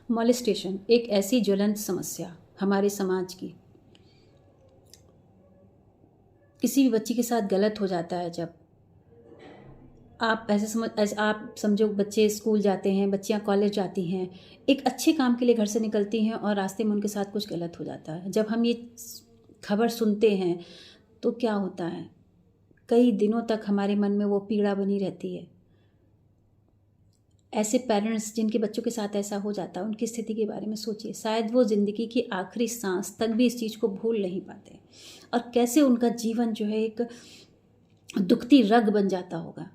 Molestation एक ऐसी ज्वलंत समस्या हमारे समाज की। किसी भी बच्ची के साथ गलत हो जाता है जब आप ऐसे आप समझो, बच्चे स्कूल जाते हैं, बच्चियां कॉलेज जाती हैं, एक अच्छे काम के लिए घर से निकलती हैं और रास्ते में उनके साथ कुछ गलत हो जाता है। जब हम ये खबर सुनते हैं तो क्या होता है, कई दिनों तक हमारे मन में वो पीड़ा बनी रहती है। ऐसे पेरेंट्स जिनके बच्चों के साथ ऐसा हो जाता है, उनकी स्थिति के बारे में सोचिए। शायद वो ज़िंदगी की आखिरी सांस तक भी इस चीज़ को भूल नहीं पाते, और कैसे उनका जीवन जो है एक दुखती रग बन जाता होगा।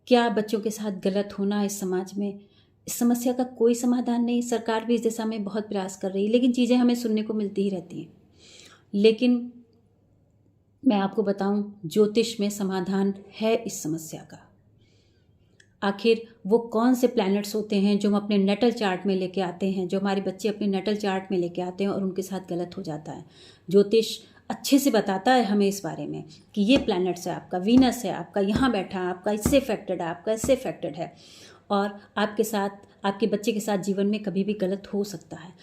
क्या बच्चों के साथ गलत होना इस समाज में, इस समस्या का कोई समाधान नहीं। सरकार भी इस दिशा में बहुत प्रयास कर रही है, लेकिन चीज़ें हमें सुनने को मिलती ही रहती हैं। लेकिन मैं आपको बताऊं, ज्योतिष में समाधान है इस समस्या का। आखिर वो कौन से प्लैनेट्स होते हैं जो हम अपने नटल चार्ट में लेके आते हैं, जो हमारे बच्चे अपने नटल चार्ट में लेके आते हैं और उनके साथ गलत हो जाता है। ज्योतिष अच्छे से बताता है हमें इस बारे में कि ये प्लैनेट्स है, आपका वीनस है, आपका यहाँ बैठा है, आपका इससे अफेक्टेड है, आपका इससे अफेक्टेड है, और आपके साथ, आपके बच्चे के साथ जीवन में कभी भी गलत हो सकता है।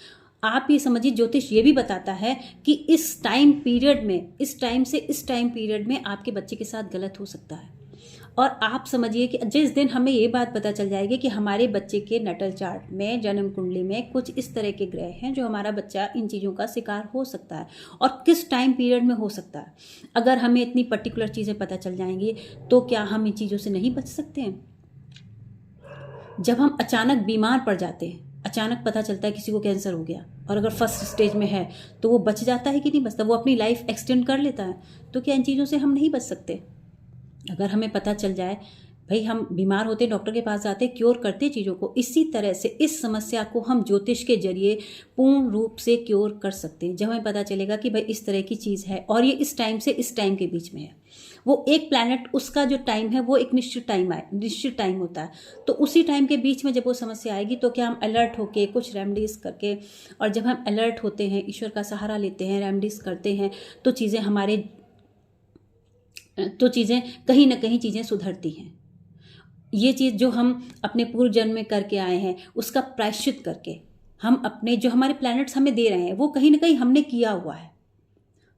आप ये समझिए, ज्योतिष ये भी बताता है कि इस टाइम पीरियड में, इस टाइम से इस टाइम पीरियड में आपके बच्चे के साथ गलत हो सकता है। और आप समझिए कि जिस दिन हमें ये बात पता चल जाएगी कि हमारे बच्चे के नटल चार्ट में, जन्म कुंडली में कुछ इस तरह के ग्रह हैं जो हमारा बच्चा इन चीज़ों का शिकार हो सकता है और किस टाइम पीरियड में हो सकता है, अगर हमें इतनी पर्टिकुलर चीज़ें पता चल जाएंगी तो क्या हम इन चीज़ों से नहीं बच सकते हैं। जब हम अचानक बीमार पड़ जाते हैं, अचानक पता चलता है किसी को कैंसर हो गया, और अगर फर्स्ट स्टेज में है तो वो बच जाता है कि नहीं बचता, वो अपनी लाइफ एक्सटेंड कर लेता है, तो क्या इन चीज़ों से हम नहीं बच सकते। अगर हमें पता चल जाए, भाई हम बीमार होते, डॉक्टर के पास जाते, क्योर करते चीज़ों को, इसी तरह से इस समस्या को हम ज्योतिष के जरिए पूर्ण रूप से क्योर कर सकते हैं। जब हमें पता चलेगा कि भाई इस तरह की चीज़ है और ये इस टाइम से इस टाइम के बीच में है, वो एक प्लैनेट, उसका जो टाइम है वो एक निश्चित टाइम होता है, तो उसी टाइम के बीच में जब वो समस्या आएगी तो क्या हम अलर्ट होके कुछ रेमेडीज़ करके, और जब हम अलर्ट होते हैं, ईश्वर का सहारा लेते हैं, रेमेडीज़ करते हैं, तो चीज़ें कहीं ना कहीं चीज़ें सुधरती हैं। ये चीज़ जो हम अपने पूर्व जन्म में करके आए हैं उसका प्रायश्चित करके, हम अपने जो हमारे प्लैनेट्स हमें दे रहे हैं वो कहीं ना कहीं हमने किया हुआ है,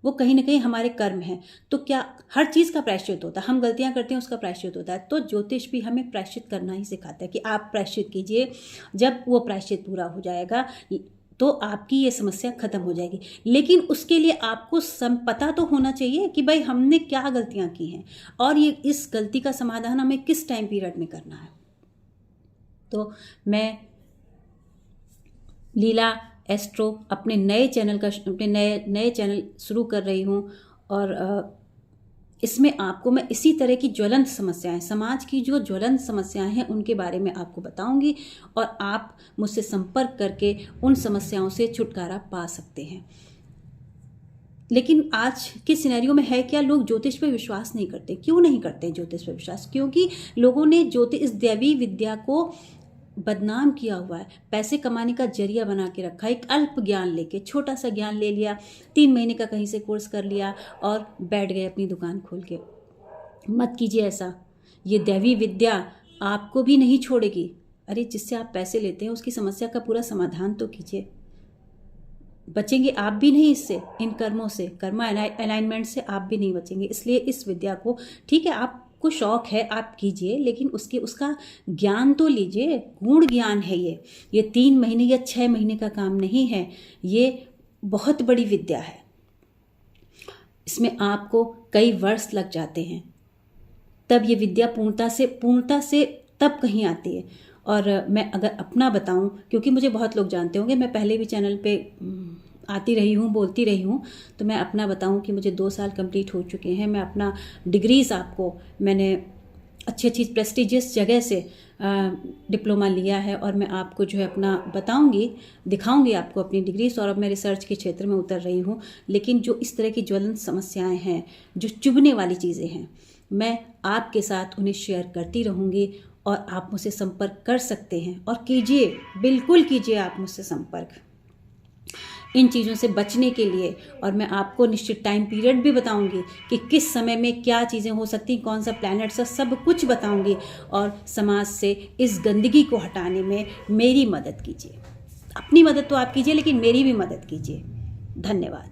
वो कहीं ना कहीं हमारे कर्म हैं। तो क्या हर चीज़ का प्रायश्चित होता है, हम गलतियां करते हैं उसका प्रायश्चित होता है। तो ज्योतिष भी हमें प्रायश्चित करना ही सिखाता है कि आप प्रायश्चित कीजिए, जब वो प्रायश्चित पूरा हो जाएगा तो आपकी ये समस्या खत्म हो जाएगी। लेकिन उसके लिए आपको पता तो होना चाहिए कि भाई हमने क्या गलतियां की हैं और ये इस गलती का समाधान हमें किस टाइम पीरियड में करना है। तो मैं लीला एस्ट्रो अपने नए चैनल शुरू कर रही हूँ, और इसमें आपको मैं इसी तरह की ज्वलंत समस्याएं, समाज की जो ज्वलंत समस्याएं हैं उनके बारे में आपको बताऊंगी, और आप मुझसे संपर्क करके उन समस्याओं से छुटकारा पा सकते हैं। लेकिन आज के सिनेरियो में है क्या, लोग ज्योतिष पे विश्वास नहीं करते। क्यों नहीं करते ज्योतिष पे विश्वास? क्योंकि लोगों ने इस दैवी विद्या को बदनाम किया हुआ है, पैसे कमाने का जरिया बना के रखा है। एक अल्प ज्ञान लेके, छोटा सा ज्ञान ले लिया, 3 महीने का कहीं से कोर्स कर लिया और बैठ गए अपनी दुकान खोल के। मत कीजिए ऐसा, ये दैवी विद्या आपको भी नहीं छोड़ेगी। अरे जिससे आप पैसे लेते हैं उसकी समस्या का पूरा समाधान तो कीजिए। बचेंगे आप भी नहीं इससे, इन कर्मों से, कर्मा अलाइनमेंट से आप भी नहीं बचेंगे। इसलिए इस विद्या को, ठीक है आपको शौक है आप कीजिए, लेकिन उसका ज्ञान तो लीजिए। गूढ़ ज्ञान है ये 3 महीने या 6 महीने का काम नहीं है, ये बहुत बड़ी विद्या है। इसमें आपको कई वर्ष लग जाते हैं, तब ये विद्या पूर्णता से तब कहीं आती है। और मैं अगर अपना बताऊं, क्योंकि मुझे बहुत लोग जानते होंगे, मैं पहले भी चैनल पे आती रही हूँ, बोलती रही हूँ, तो मैं अपना बताऊं कि मुझे 2 साल कंप्लीट हो चुके हैं। मैं अपना डिग्रीज़ आपको, मैंने अच्छी प्रेस्टिजियस जगह से डिप्लोमा लिया है, और मैं आपको जो है अपना बताऊंगी, दिखाऊंगी आपको अपनी डिग्रीज। और अब मैं रिसर्च के क्षेत्र में उतर रही हूँ। लेकिन जो इस तरह की ज्वलंत समस्याएं हैं, जो चुभने वाली चीज़ें हैं, मैं आपके साथ उन्हें शेयर करती रहूँगी, और आप मुझसे संपर्क कर सकते हैं। और कीजिए, बिल्कुल कीजिए आप मुझसे संपर्क। इन चीज़ों से बचने के लिए। और मैं आपको निश्चित टाइम पीरियड भी बताऊंगी कि किस समय में क्या चीज़ें हो सकती, कौन सा प्लैनेट से, सब कुछ बताऊंगी। और समाज से इस गंदगी को हटाने में मेरी मदद कीजिए। अपनी मदद तो आप कीजिए, लेकिन मेरी भी मदद कीजिए। धन्यवाद।